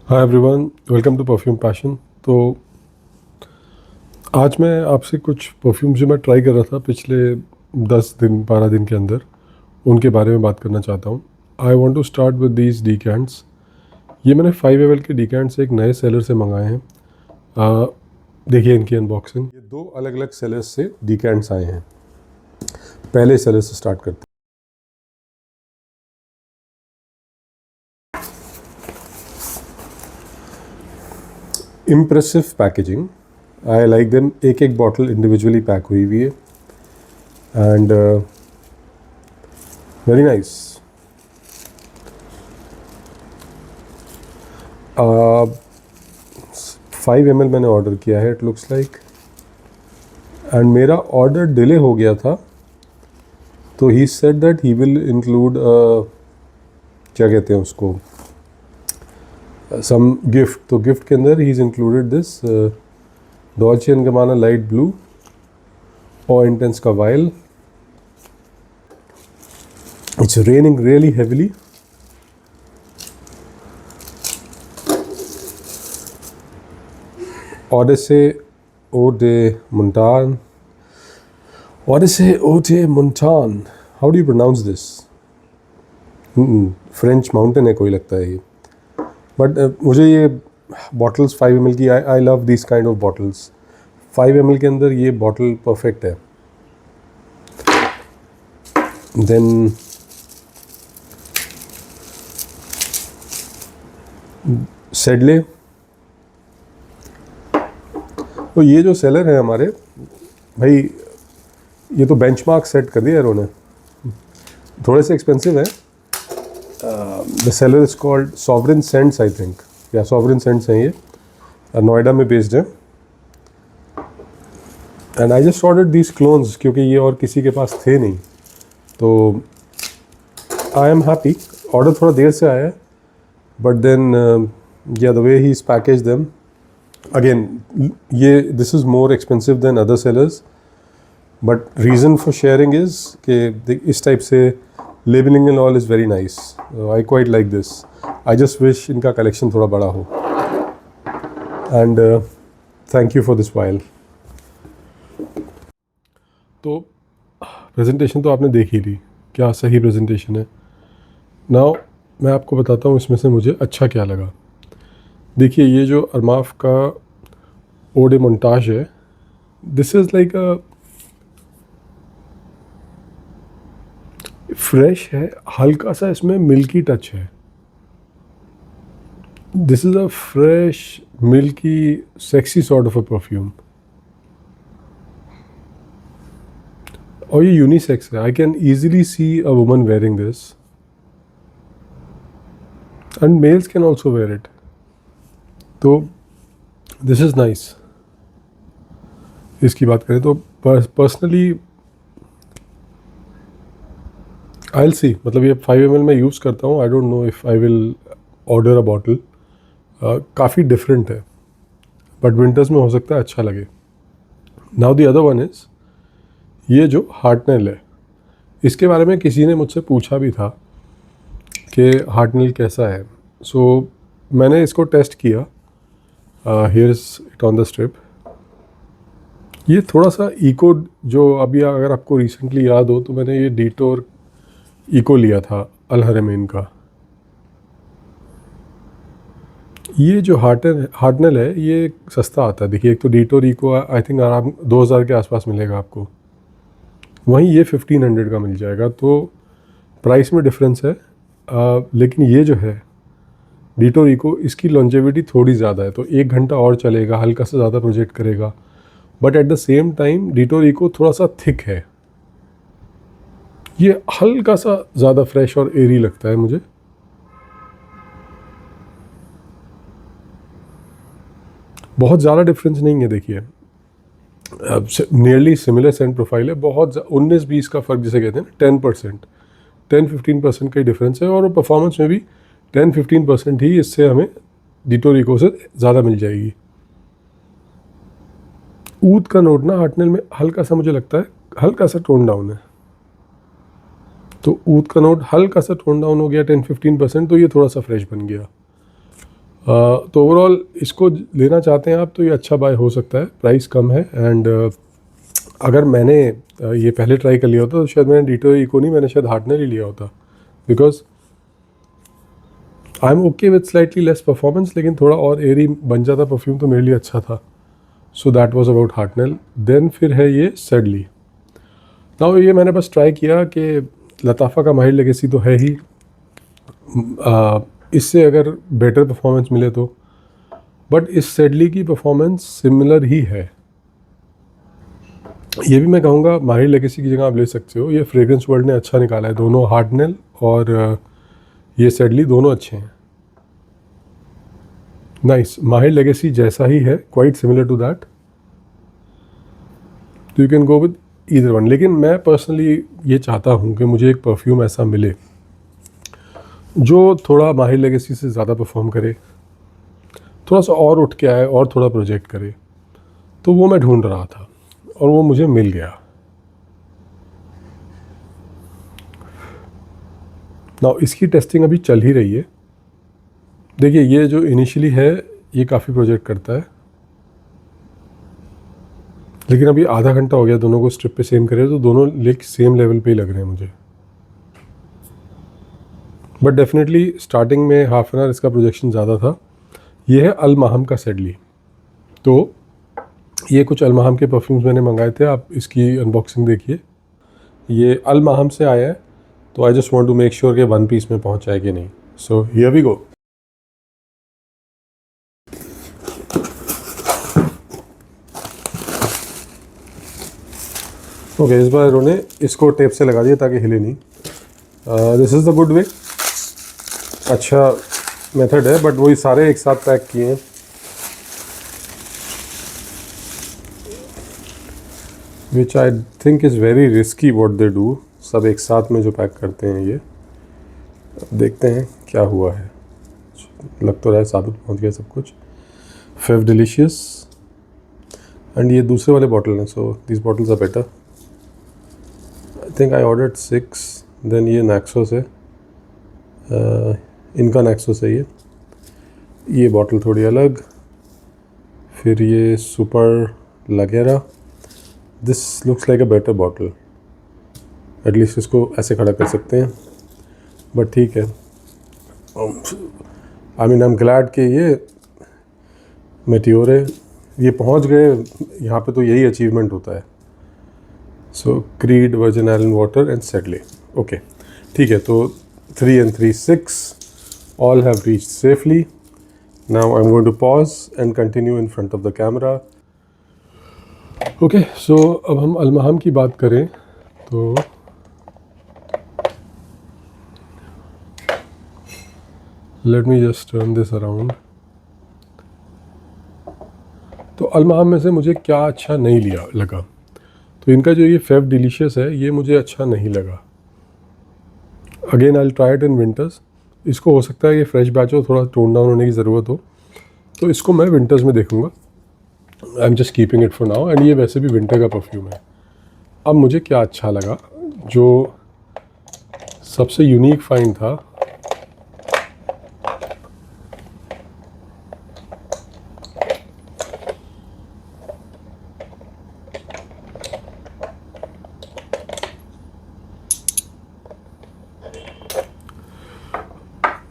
Hi everyone, welcome to perfume passion. तो आज मैं आपसे कुछ परफ्यूम जो मैं ट्राई कर रहा था पिछले 10 दिन 12 दिन के अंदर, उनके बारे में बात करना चाहता हूँ। I want to start with these decants. ये मैंने 5 ml के डीकैंट्स एक नए सेलर से मंगाए हैं। देखिए इनकी अनबॉक्सिंग। ये 2 अलग अलग सेलर्स से डीकैंट्स आए हैं। पहले सेलर से स्टार्ट करते हैं। Impressive packaging, I like them. एक एक बॉटल इंडिविजुअली पैक हुई हुई है एंड वेरी नाइस। 5 ml मैंने ऑर्डर किया है, इट लुक्स लाइक। एंड मेरा ऑर्डर डिले हो गया था, तो he said that he will include क्या कहते हैं उसको, सम गिफ्ट। तो गिफ्ट के अंदर ही is included this Dolce and Gabbana Light Blue और इंटेंस का vial. It's raining really heavily. Odyssey Eau de Montagne. Odyssey Eau de Montagne. How do you pronounce this? French mountain है कोई लगता है ये। बट मुझे ये बॉटल्स 5 ml की, I love this kind of bottles. 5 ml के अंदर ये बॉटल परफेक्ट है। देन सेडले। तो ये जो सेलर है हमारे भाई, ये तो बेंचमार्क सेट कर दिया इन्होंने। थोड़े से एक्सपेंसिव है। The seller is called sovereign scents, I think, या सॉवरेन सेंट्स हैं ये। नोएडा में बेस्ड है। And I just ordered these clones क्योंकि ये और किसी के पास थे नहीं, तो आई एम हैप्पी। ऑर्डर थोड़ा देर से आया है, बट देन या the way he is package them, again ये this is more expensive than other sellers, but reason for sharing is कि इस टाइप से labelling and all is very nice. I quite like this. I just wish इनका collection थोड़ा बड़ा हो। And thank you for this vial. तो presentation तो आपने देख ही ली, क्या सही प्रेजेंटेशन है। नाउ मैं आपको बताता हूँ इसमें से मुझे अच्छा क्या लगा। देखिए ये जो अरमाफ का Eau de Montage है, this is like a fresh है, हल्का सा इसमें मिल्की टच है। This is a fresh milky sexy sort of a perfume. और ये यूनिसेक्स है। I can easily see a woman wearing this and males can also wear it. तो this is nice. इसकी बात करें तो पर्सनली आई विल सी, मतलब ये 5 ml में यूज़ करता हूँ। I don't know if I will order a bottle. काफ़ी डिफरेंट है, बट विंटर्स में हो सकता है अच्छा लगे। Now the other one is ये जो हार्टनेल है, इसके बारे में किसी ने मुझसे पूछा भी था कि हार्टनेल कैसा है। सो मैंने इसको टेस्ट किया। Here is it on the strip. ये थोड़ा सा इको, जो अभी अगर आपको रिसेंटली याद हो तो मैंने ये डीटोर इको लिया था अल हरमैन का। ये जो हार्टनेल है ये सस्ता आता है। देखिए एक तो डीटोर इको आई थिंक आराम 2000 के आसपास मिलेगा आपको, वहीं ये 1500 का मिल जाएगा। तो प्राइस में डिफरेंस है। लेकिन ये जो है डीटोर इको, इसकी लॉन्जेविटी थोड़ी ज़्यादा है, तो 1 घंटा और चलेगा, हल्का सा ज़्यादा प्रोजेक्ट करेगा। But at the same time detour echo थोड़ा सा थिक है, ये हल्का सा ज़्यादा फ्रेश और एरी लगता है मुझे। बहुत ज़्यादा डिफरेंस नहीं है। देखिए नियरली सिमिलर सेंट प्रोफाइल है। बहुत 19-20 का फ़र्क जिसे कहते हैं ना, 10%, 10-15% का ही डिफरेंस है। और परफॉर्मेंस में भी 10-15% ही इससे हमें डीटोर इको से ज़्यादा मिल जाएगी। ऊद का नोट ना हार्टनेल में हल्का सा मुझे लगता है हल्का सा टोन डाउन है। तो ऊद का नोट हल्का सा टोन डाउन हो गया 10-15%, तो ये थोड़ा सा फ्रेश बन गया। तो ओवरऑल इसको लेना चाहते हैं आप तो ये अच्छा बाय हो सकता है, प्राइस कम है। एंड अगर मैंने ये पहले ट्राई कर लिया होता तो शायद मैंने डीटो इको नहीं, मैंने शायद हार्टनर ही लिया होता, because I am okay with slightly less performance, लेकिन थोड़ा और एयरी बन जाता परफ्यूम तो मेरे लिए अच्छा था। So that was about Hartnell. Then फिर है ये सेडली। नाउ ये मैंने बस ट्राई किया कि लताफ़ा का माहिर लेगेसी तो है ही, इससे अगर बेटर परफॉर्मेंस मिले तो, बट इस सेडली की परफॉर्मेंस सिमिलर ही है। ये भी मैं कहूँगा माहिर लेगेसी की जगह आप ले सकते हो, ये फ्रेग्रेंस वर्ल्ड ने अच्छा निकाला है, दोनों हार्टनल और ये सेडली दोनों अच्छे हैं। नाइस, माहिर लेगेसी जैसा ही है, क्वाइट सिमिलर टू दैट, तो you can go with either one. लेकिन मैं पर्सनली ये चाहता हूँ कि मुझे एक परफ्यूम ऐसा मिले जो थोड़ा माहिर लेगेसी से ज़्यादा परफॉर्म करे, थोड़ा सा और उठ के आए और थोड़ा प्रोजेक्ट करे, तो वो मैं ढूंढ रहा था और वो मुझे मिल गया। नाउ इसकी टेस्टिंग अभी चल ही रही है। देखिए ये जो इनिशियली है ये काफ़ी प्रोजेक्ट करता है, लेकिन अभी आधा घंटा हो गया दोनों को स्ट्रिप पे सेम करे, तो दोनों लिक सेम लेवल पे ही लग रहे हैं मुझे। बट डेफिनेटली स्टार्टिंग में हाफ एन आवर इसका प्रोजेक्शन ज़्यादा था। ये है अल माहम का सेडली। तो ये कुछ अल माहम के परफ्यूम्स मैंने मंगाए थे, आप इसकी अनबॉक्सिंग देखिए। ये अल माहम से आया है, तो I just want to make sure कि वन पीस में पहुंचा है कि नहीं। So here we go. Okay, इस बार उन्होंने इसको टेप से लगा दिया ताकि हिले नहीं। This is the good way, अच्छा मेथड है, बट वही सारे एक साथ पैक किए हैं। Which I think is very risky what they do, सब एक साथ में जो पैक करते हैं ये। अब देखते हैं क्या हुआ है। लग तो रहा है साबुत पहुंच गया सब कुछ। फेव डिलीशियस, एंड ये दूसरे वाले बॉटल हैं, so this bottles are better. I think I ordered 6, then ये नैक्सोस है, इनका नैक्सोस है ये बॉटल थोड़ी अलग, फिर ये सुपर लगेरा। This looks like a better bottle, at least इसको ऐसे खड़ा कर सकते हैं, बट ठीक है। I mean I am glad कि ये मेटियोरे ये पहुंच गए यहाँ पे, तो यही अचीवमेंट होता है। So Creed, Virgin Island Water and Sedley. Okay ठीक है, तो 3 and 3 6 all have reached safely. Now I'm going to pause and continue in front of the camera. Okay, so अब हम अल माहम की बात करें तो let me just turn this around. तो अल माहम में से मुझे क्या अच्छा नहीं लगा, तो इनका जो ये फेव डिलीशियस है ये मुझे अच्छा नहीं लगा। Again I try it in winters. इसको हो सकता है ये फ्रेश बैच हो, थोड़ा टोन डाउन होने की ज़रूरत हो, तो इसको मैं विंटर्स में देखूँगा। I am just keeping it for now. And ये वैसे भी विंटर का परफ्यूम है। अब मुझे क्या अच्छा लगा, जो सबसे यूनिक फाइंड था,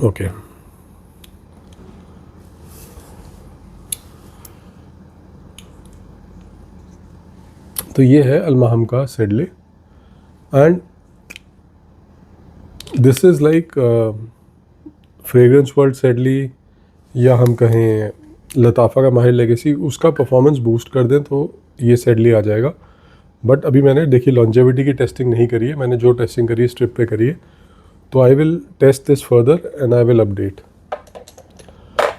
ओके तो ये है अल माहम का Sedley, and this is like Fragrance World Sedley, या हम कहें लताफ़ा का माहिर लेगेसी, उसका परफॉर्मेंस बूस्ट कर दें तो ये सेडली आ जाएगा। बट अभी मैंने देखिए लॉन्जेविटी की टेस्टिंग नहीं करी है, मैंने जो टेस्टिंग करी है स्ट्रिप पे करी है, तो I will test this further and I will update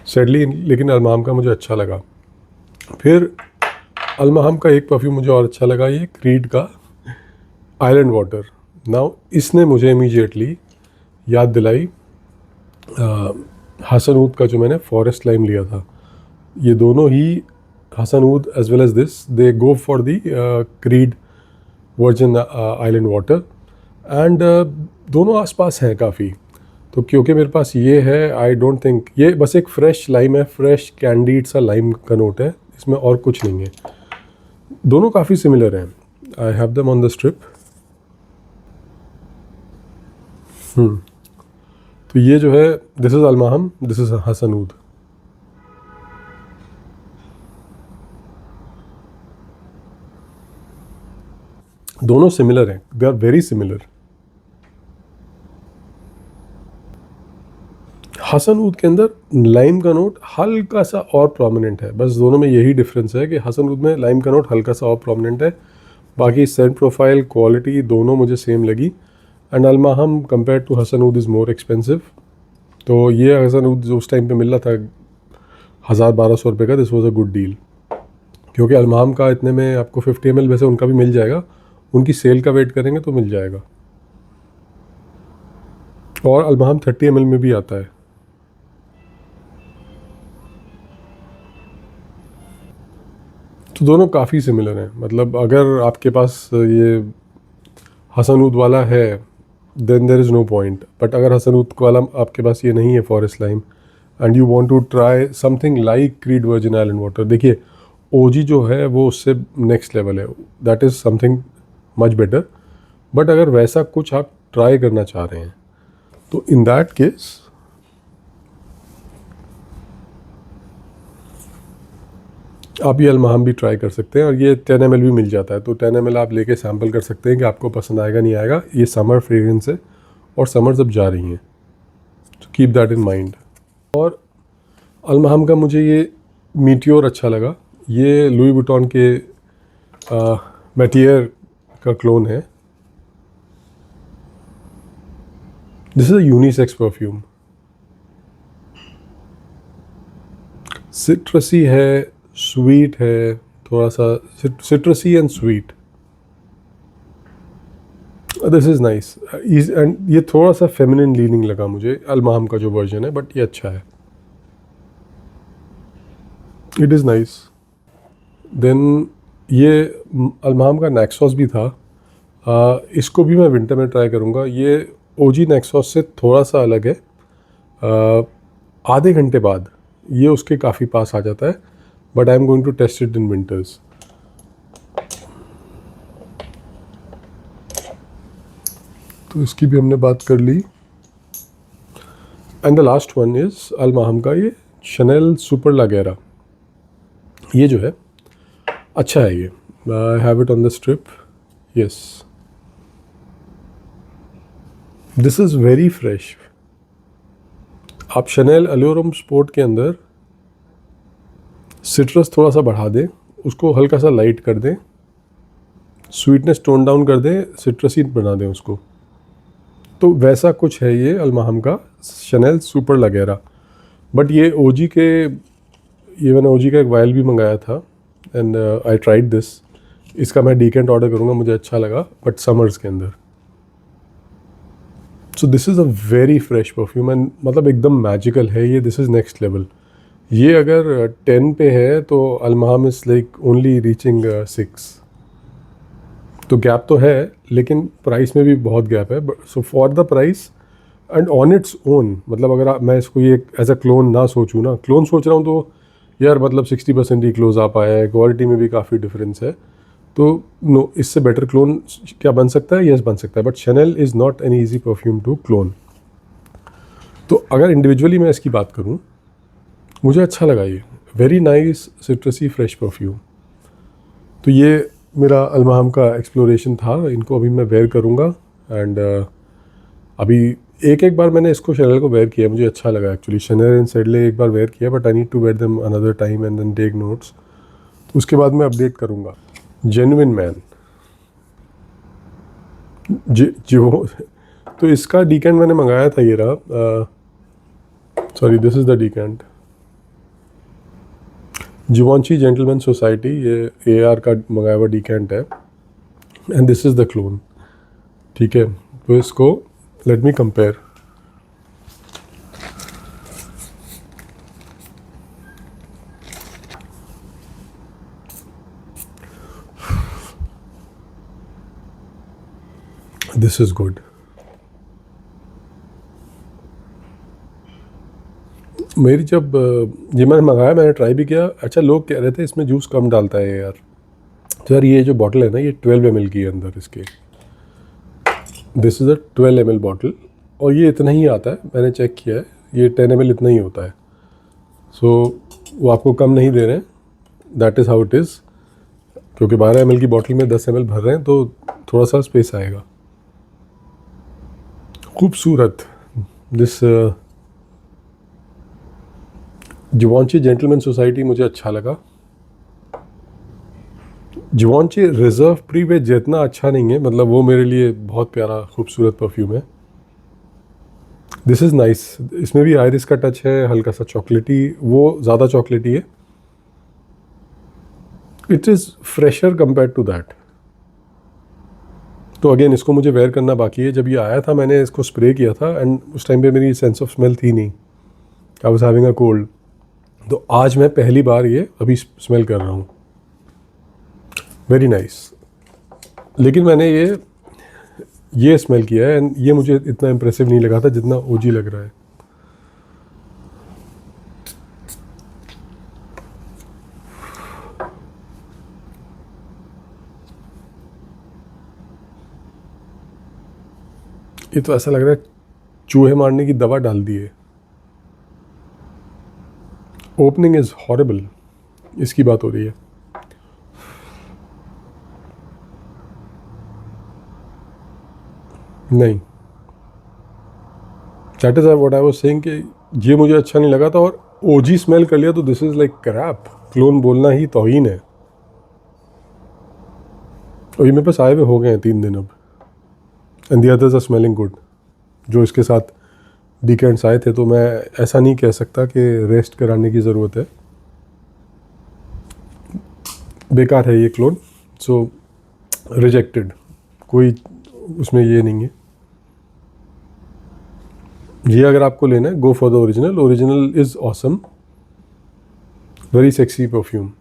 Sedley. लेकिन अल माहम का मुझे अच्छा लगा। फिर अल माहम का एक परफ्यूम मुझे और अच्छा लगा, ये क्रीड का आइलैंड वाटर। नाउ इसने मुझे इमीडिएटली याद दिलाई हसनऊद का, जो मैंने फॉरेस्ट लाइम लिया था। ये दोनों ही Hasnood as well as this, they go for the Creed Virgin Island Water, and दोनों आसपास हैं काफ़ी। तो क्योंकि मेरे पास ये है, आई डोंट थिंक ये बस एक फ्रेश लाइम है, फ्रेश कैंडीड सा लाइम का नोट है, इसमें और कुछ नहीं है। दोनों काफ़ी सिमिलर हैं। I have them on the strip. तो ये जो है, दिस इज़ अलमाहम, दिस इज़ हसनूद। दोनों सिमिलर हैं, दे आर वेरी सिमिलर। हसनूद के अंदर लाइम का नोट हल्का सा और प्रोमिनेंट है, बस दोनों में यही डिफरेंस है कि हसनूद में लाइम का नोट हल्का सा और प्रोमिनेंट है। बाकी सेंट प्रोफाइल, क्वालिटी दोनों मुझे सेम लगी। And Al Maham compare to Hasnood is more expensive. तो ये हसनूद जो उस टाइम पे मिल रहा था 1000-1200 रुपये का, this was a good deal. क्योंकि अलमाहम का इतने में आपको 50 ml वैसे उनका भी मिल जाएगा, उनकी सेल का वेट करेंगे तो मिल जाएगा। और अलमाहम 30 ml में भी आता है। तो दोनों काफ़ी सिमिलर हैं। मतलब अगर आपके पास ये हसनूद वाला है then there is no point, but अगर हसनूद वाला आपके पास ये नहीं है Forest Lime and you want to try something like Creed Virgin Island Water, देखिए ओजी जो है वो उससे नेक्स्ट लेवल है, that is something much better. But अगर वैसा कुछ आप ट्राई करना चाह रहे हैं तो इन दैट केस आप ये अलमाहम भी ट्राई कर सकते हैं। और ये 10 ml भी मिल जाता है, तो 10 ml आप लेके सैम्पल कर सकते हैं कि आपको पसंद आएगा नहीं आएगा। ये समर फ्रेग्रेंस है और समर्स अब जा रही हैं, तो कीप दैट इन माइंड। और अलमाहम का मुझे ये मीटियोर अच्छा लगा। ये लुई वुइटन के मैटियर का क्लोन है। This is a unisex perfume. सिट्रसी है, स्वीट है, थोड़ा सा सिट्रसी and sweet. This is nice and ये थोड़ा सा फेमिनिन लीनिंग लगा मुझे अलमाहम का जो वर्जन है, बट ये अच्छा है। It is nice. देन ये अलमाहम का नेक्सॉस भी था। इसको भी मैं विंटर में ट्राई करूँगा। ये ओजी नेक्सॉस से थोड़ा सा अलग है। आधे घंटे बाद ये उसके काफ़ी पास आ जाता है, but I am going to test it in winters. तो इसकी भी हमने बात कर ली। And the last one is Al Maham का ये शनेल सुपर लागेरा। ये जो है अच्छा है। ये I have it on the strip. Yes, this is very fresh. आप शनेल अल्योरम स्पोर्ट के अंदर सिट्रस थोड़ा सा बढ़ा दें, उसको हल्का सा लाइट कर दें, स्वीटनेस टोन डाउन कर दें, सिट्रसी बना दें उसको, तो वैसा कुछ है ये अलमाहम का शनेल सुपर लागेरा। बट ये ओजी के, ये मैंने ओजी का एक वायल भी मंगाया था एंड आई ट्राइड दिस। इसका मैं डीकेंट ऑर्डर करूँगा, मुझे अच्छा लगा, बट समर्स के अंदर। So this is a very fresh perfume and मतलब एकदम मैजिकल है ये। This is next level. ये अगर 10 पे है तो अलमाहम इज़ लाइक ओनली रीचिंग 6। तो गैप तो है, लेकिन प्राइस में भी बहुत गैप है। So for the price and on its own, मतलब अगर मैं इसको ये एज अ क्लोन ना सोचूँ ना, क्लोन सोच रहा हूँ तो यार मतलब 60% ही क्लोज आ पाया है, क्वालिटी में भी काफ़ी डिफरेंस है। तो नो, इससे बेटर क्लोन क्या बन सकता है? यस, बन सकता है, but Chanel is not an easy perfume to clone. तो अगर इंडिविजुअली मैं इसकी बात करूँ, मुझे अच्छा लगा ये वेरी नाइस सिट्रसी फ्रेश परफ्यूम। तो ये मेरा अलमाहम का एक्सप्लोरेशन था। इनको अभी मैं वेयर करूँगा एंड अभी एक बार मैंने इसको शनेल को वेयर किया, मुझे अच्छा लगा एक्चुअली। शनेल एंड सेडले एक बार वेयर किया, but I need to wear them another time and then take notes. उसके बाद मैं अपडेट करूँगा। जेन्युइन मैन जी जी वो। तो इसका डीकेंट मैंने मंगाया था, ये रहा। Sorry, this is the decant. Givenchy Gentleman Society, ये AR का मंगाया हुआ डीकेंट है and this is the clone. ठीक है, तो इसको let me compare. This is good. मेरी जब ये मैंने मंगाया, मैंने ट्राई भी किया। अच्छा, लोग कह रहे थे इसमें जूस कम डालता है यार। तो यार ये जो बॉटल है ना, ये 12 ml की है अंदर इसके। This is a 12 ml bottle और ये इतना ही आता है, मैंने चेक किया है, ये 10 ml इतना ही होता है। सो वो आपको कम नहीं दे रहे हैं, that is how it is. क्योंकि 12 ml की बॉटल में 10 ml भर रहे हैं तो थोड़ा सा स्पेस आएगा। खूबसूरत दिस जिवॉन्ची जेंटलमैन सोसाइटी मुझे अच्छा लगा। जिवॉन्ची रिजर्व प्रीवे जितना अच्छा नहीं है, मतलब वो मेरे लिए बहुत प्यारा खूबसूरत परफ्यूम है। दिस इज़ नाइस, इसमें भी आयरिस का टच है, हल्का सा चॉकलेटी, वो ज़्यादा चॉकलेटी है। It is fresher compare to that. तो अगेन इसको मुझे वेयर करना बाकी है। जब ये आया था मैंने इसको स्प्रे किया था एंड उस टाइम पे मेरी सेंस ऑफ स्मेल थी नहीं, I was having a cold. तो आज मैं पहली बार ये अभी स्मेल कर रहा हूँ, वेरी नाइस। लेकिन मैंने ये स्मेल किया है एंड ये मुझे इतना इम्प्रेसिव नहीं लगा था जितना ओजी लग रहा है। ये तो ऐसा लग रहा है चूहे मारने की दवा डाल दी है। ओपनिंग इज़ हॉरेबल, इसकी बात हो रही है। नहीं, that is what I was saying कि ये मुझे अच्छा नहीं लगा था और ओजी स्मेल कर लिया तो this is like crap. Clone बोलना ही तौहीन है। और ये मेरे पास आए हुए हो गए हैं 3 दिन अब, and the others are smelling good. जो इसके साथ डीकेंट्स आए थे, तो मैं ऐसा नहीं कह सकता कि रेस्ट कराने की ज़रूरत है। बेकार है ये क्लोन, सो रिजेक्टेड, कोई उसमें ये नहीं है। ये अगर आपको लेना है, go for the original. Original is awesome, very sexy perfume.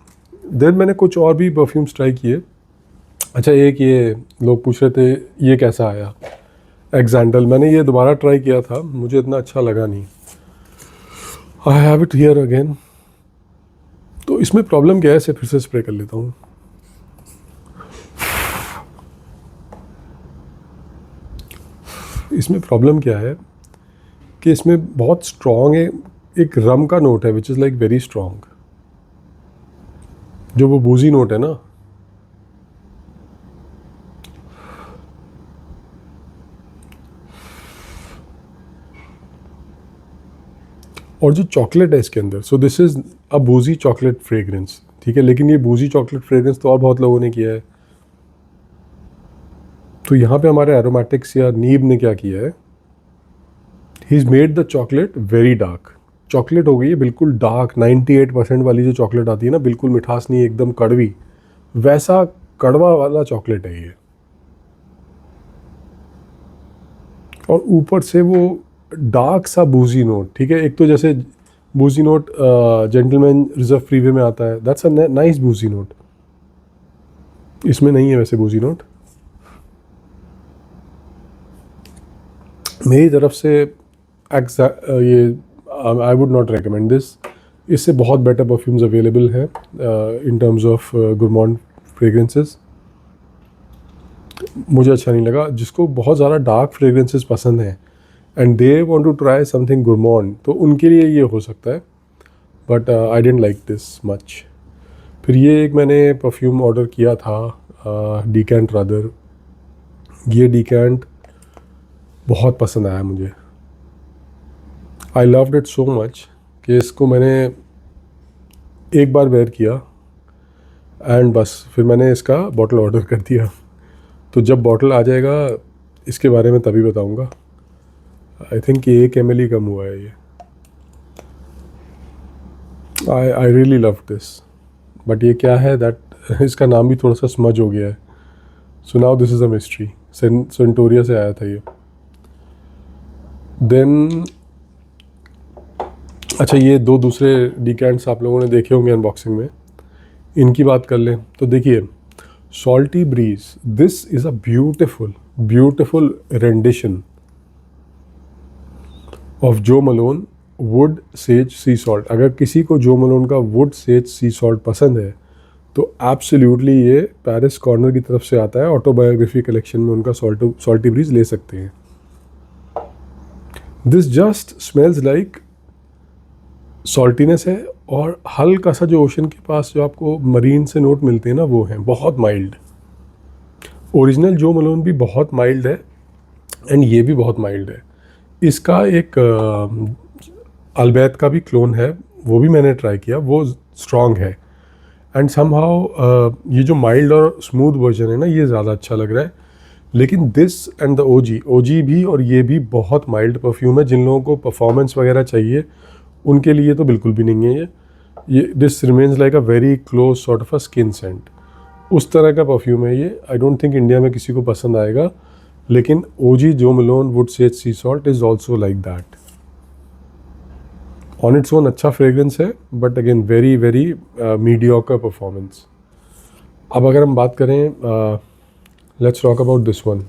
Then मैंने कुछ और भी परफ्यूम्स ट्राई किए। अच्छा, एक ये लोग पूछ रहे थे ये कैसा आया, एक्जेंडल। मैंने ये दोबारा ट्राई किया था, मुझे इतना अच्छा लगा नहीं। I have it here again. तो इसमें प्रॉब्लम क्या है, इसे फिर से स्प्रे कर लेता हूँ। इसमें प्रॉब्लम क्या है कि इसमें बहुत स्ट्रॉन्ग है, एक रम का नोट है which is like very strong. जो वो बूजी नोट है ना, और जो चॉकलेट है इसके अंदर, सो दिस इज़ अ बूजी चॉकलेट फ्रेग्रेंस, ठीक है। लेकिन ये बूजी चॉकलेट फ्रेग्रेंस तो और बहुत लोगों ने किया है। तो यहाँ पे हमारे एरोमेटिक्स या नीब ने क्या किया है, he is made the chocolate very dark. Chocolate हो गई है बिल्कुल डार्क, 98% वाली जो चॉकलेट आती है ना, बिल्कुल मिठास नहीं, एकदम कड़वी, वैसा कड़वा वाला चॉकलेट है ये। और ऊपर से वो डार्क सा बूजी नोट, ठीक है। एक तो जैसे बूजी नोट जेंटलमैन रिजर्व फ्रीवे में आता है, दैट्स अ नाइस बूजी नोट। इसमें नहीं है वैसे बूजी नोट। मेरी तरफ से ये I would not recommend this. इससे बहुत बेटर परफ्यूम्स अवेलेबल हैं इन टर्म्स ऑफ गुरमॉन्ड फ्रेग्रेंसेस। मुझे अच्छा नहीं लगा। जिसको बहुत ज़्यादा डार्क फ्रेग्रेंसेस पसंद हैं and they want to try something gourmand, तो उनके लिए ये हो सकता है, but I don't like this much. फिर ये एक मैंने परफ्यूम ऑर्डर किया था, डीकेंट रादर। ये डीकेंट बहुत पसंद आया मुझे, I loved it so much कि इसको मैंने एक बार वेयर किया एंड बस फिर मैंने इसका बॉटल ऑर्डर कर दिया। तो जब बॉटल आ जाएगा इसके बारे में तभी बताऊंगा। आई थिंक 1 ml ही कम हुआ है ये। I really love this, but ये क्या है दैट इसका नाम भी थोड़ा सा स्मज हो गया है। So now this is a mystery. सेंटोरिया से आया था ये। देन अच्छा, ये 2 दूसरे डीकेंट्स आप लोगों ने देखे होंगे अनबॉक्सिंग में, इनकी बात कर लें तो देखिए, salty breeze, this is a beautiful rendition of Jo Malone Wood Sage Sea Salt. अगर किसी को जो मलोन का वुड सेज सी सॉल्ट पसंद है तो एब्सोल्युटली ये पैरिस कॉर्नर की तरफ से आता है, ऑटोबायोग्राफी कलेक्शन में उनका सॉल्टी ब्रीज ले सकते हैं। This just smells like saltiness है, और हल्का सा जो ओशन के पास जो आपको मरीन से नोट मिलते हैं ना, वो हैं बहुत माइल्ड। ओरिजिनल जो मलोन भी बहुत माइल्ड है एंड ये भी बहुत माइल्ड है। इसका एक अल्बैत का भी क्लोन है, वो भी मैंने ट्राई किया, वो स्ट्रॉन्ग है। एंड समहाउ ये जो माइल्ड और स्मूथ वर्जन है ना, ये ज़्यादा अच्छा लग रहा है। लेकिन दिस एंड द ओजी भी और ये भी बहुत माइल्ड परफ्यूम है। जिन लोगों को परफॉर्मेंस वगैरह चाहिए उनके लिए तो बिल्कुल भी नहीं है ये this remains like a very close sort of a skin scent. उस तरह का परफ्यूम है ये। आई डोंट थिंक इंडिया में किसी को पसंद आएगा, लेकिन ओजी जो Malone Wood Sage Sea salt is also like that. On its own अच्छा फ्रेग्रेंस है, but again very very mediocre performance. अब अगर हम बात करें, let's talk about this one.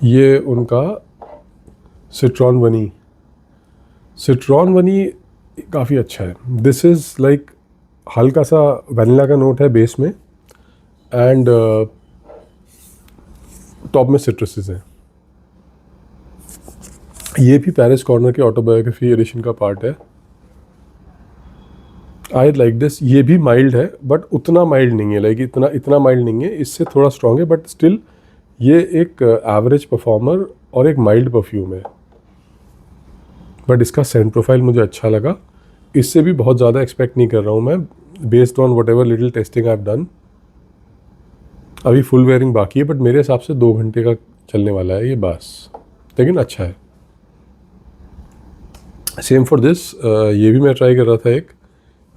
ये उनका सिट्रॉन वनी काफ़ी अच्छा है। दिस इज़ लाइक हल्का सा वनीला का नोट है बेस में, एंड टॉप में सिट्रसेस हैं। ये भी पैरिस कॉर्नर के ऑटोबायोग्राफी एडिशन का पार्ट है। I like this. ये भी माइल्ड है, बट उतना माइल्ड नहीं है, लाइक इतना माइल्ड नहीं है, इससे थोड़ा स्ट्रॉन्ग है, बट स्टिल ये एक एवरेज परफॉर्मर और एक माइल्ड परफ्यूम है। बट इसका सेंट प्रोफाइल मुझे अच्छा लगा। इससे भी बहुत ज़्यादा एक्सपेक्ट नहीं कर रहा हूँ मैं, based on what ever little testing I have done. अभी फुल वेयरिंग बाकी है, बट मेरे हिसाब से 2 घंटे का चलने वाला है ये बस, लेकिन अच्छा है। सेम फॉर दिस, ये भी मैं ट्राई कर रहा था एक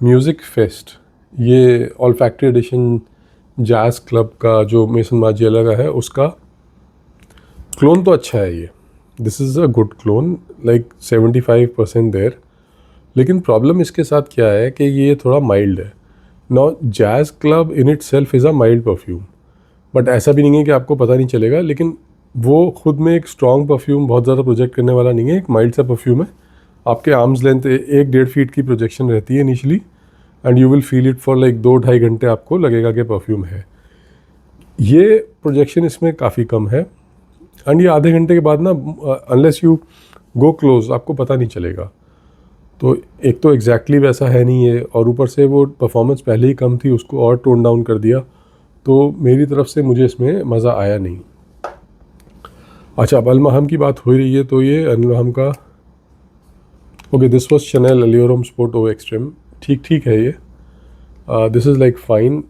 म्यूज़िक फेस्ट। ये all factory edition jazz club का जो मेसन मार्जिएला का है, उसका क्लोन तो अच्छा है ये। This is a good clone, like 75% there. लेकिन प्रॉब्लम इसके साथ क्या है कि ये थोड़ा माइल्ड है। Now jazz club in itself is a mild perfume, but ऐसा भी नहीं है कि आपको पता नहीं चलेगा, लेकिन वो खुद में एक स्ट्रॉन्ग परफ्यूम बहुत ज़्यादा प्रोजेक्ट करने वाला नहीं है। एक माइल्ड सा परफ्यूम है, आपके आर्म्स लेंथ 1-1.5 फीट की प्रोजेक्शन रहती है initially, and you will feel it for like 2-2.5 घंटे आपको लगेगा कि परफ्यूम है। ये प्रोजेक्शन इसमें काफ़ी कम है, एंड ये आधे घंटे के बाद ना, अनलेस यू गो क्लोज, आपको पता नहीं चलेगा। तो एक तो एग्जैक्टली वैसा है नहीं है, और ऊपर से वो परफॉर्मेंस पहले ही कम थी, उसको और टोन डाउन कर दिया। तो मेरी तरफ से मुझे इसमें मज़ा आया नहीं। अच्छा, अब अलमाहम की बात हो रही है, तो ये अलमाहम का okay, this was Chanel Allure Homme Sport Eau Extreme. ठीक है ये, this is like fine.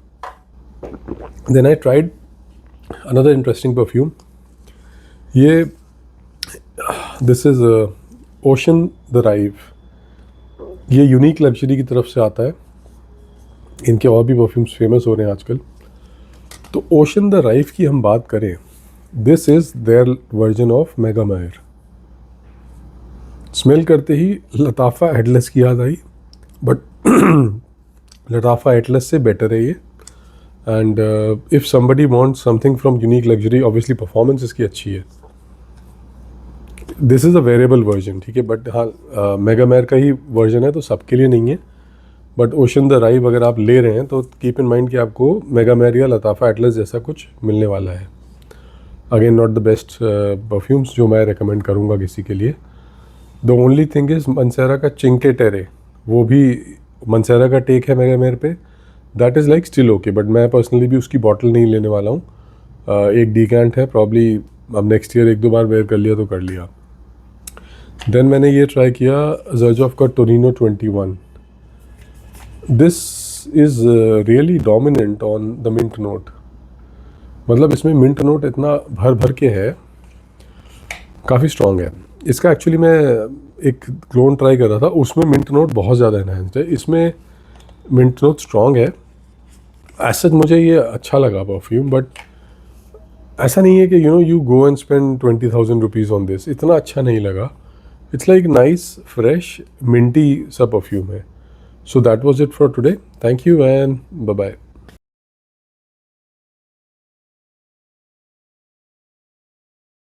Then I tried another interesting perfume. ये this is ocean the rive. ये यूनिक लग्जरी की तरफ से आता है। इनके और भी परफ्यूम्स फेमस हो रहे हैं आजकल। तो ओशन द राइव की हम बात करें, this is their version of Megamare. Smell करते ही लताफ़ा एटलस की याद आई, बट लताफ़ा एटलस से बेटर है ये। And if somebody wants something from unique luxury, obviously performance इसकी अच्छी है। This is a variable version, ठीक है, बट हाँ मेगामेयर का ही वर्जन है, तो सबके लिए नहीं है। बट ओशन द राइव अगर आप ले रहे हैं तो कीप इन माइंड कि आपको मेगामेयर या लताफ़ा एटलस जैसा कुछ मिलने वाला है। Again not the best perfumes जो मैं रेकमेंड करूँगा किसी के लिए। द ओनली थिंग इज़ मंसेरा का चिंके टेरे, वो भी मंसेरा का टेक है मेगामेयर पे, that is like still okay, but मैं पर्सनली भी उसकी बॉटल नहीं लेने वाला हूँ। एक डिकैंट है, प्रॉब्ली अब नेक्स्ट ईयर 1-2 बार वेयर कर लिया तो कर लिया। देन मैंने ये ट्राई किया ज़र्जॉफ का Torino 21। This is really dominant on the mint note. मतलब इसमें मिंट नोट इतना भर के है, काफ़ी स्ट्रॉन्ग है। इसका एक्चुअली मैं एक क्लोन ट्राई कर रहा था, उसमें मिंट नोट बहुत ज़्यादा इन्हेंस्ड है, इसमें मिंट नोट स्ट्रॉन्ग है। ऐसा मुझे ये अच्छा लगा परफ्यूम, बट ऐसा नहीं है कि you go and spend 20,000 rupees on this, इतना अच्छा नहीं लगा। It's like nice fresh minty सा परफ्यूम है। So that was it for today. Thank you and bye bye.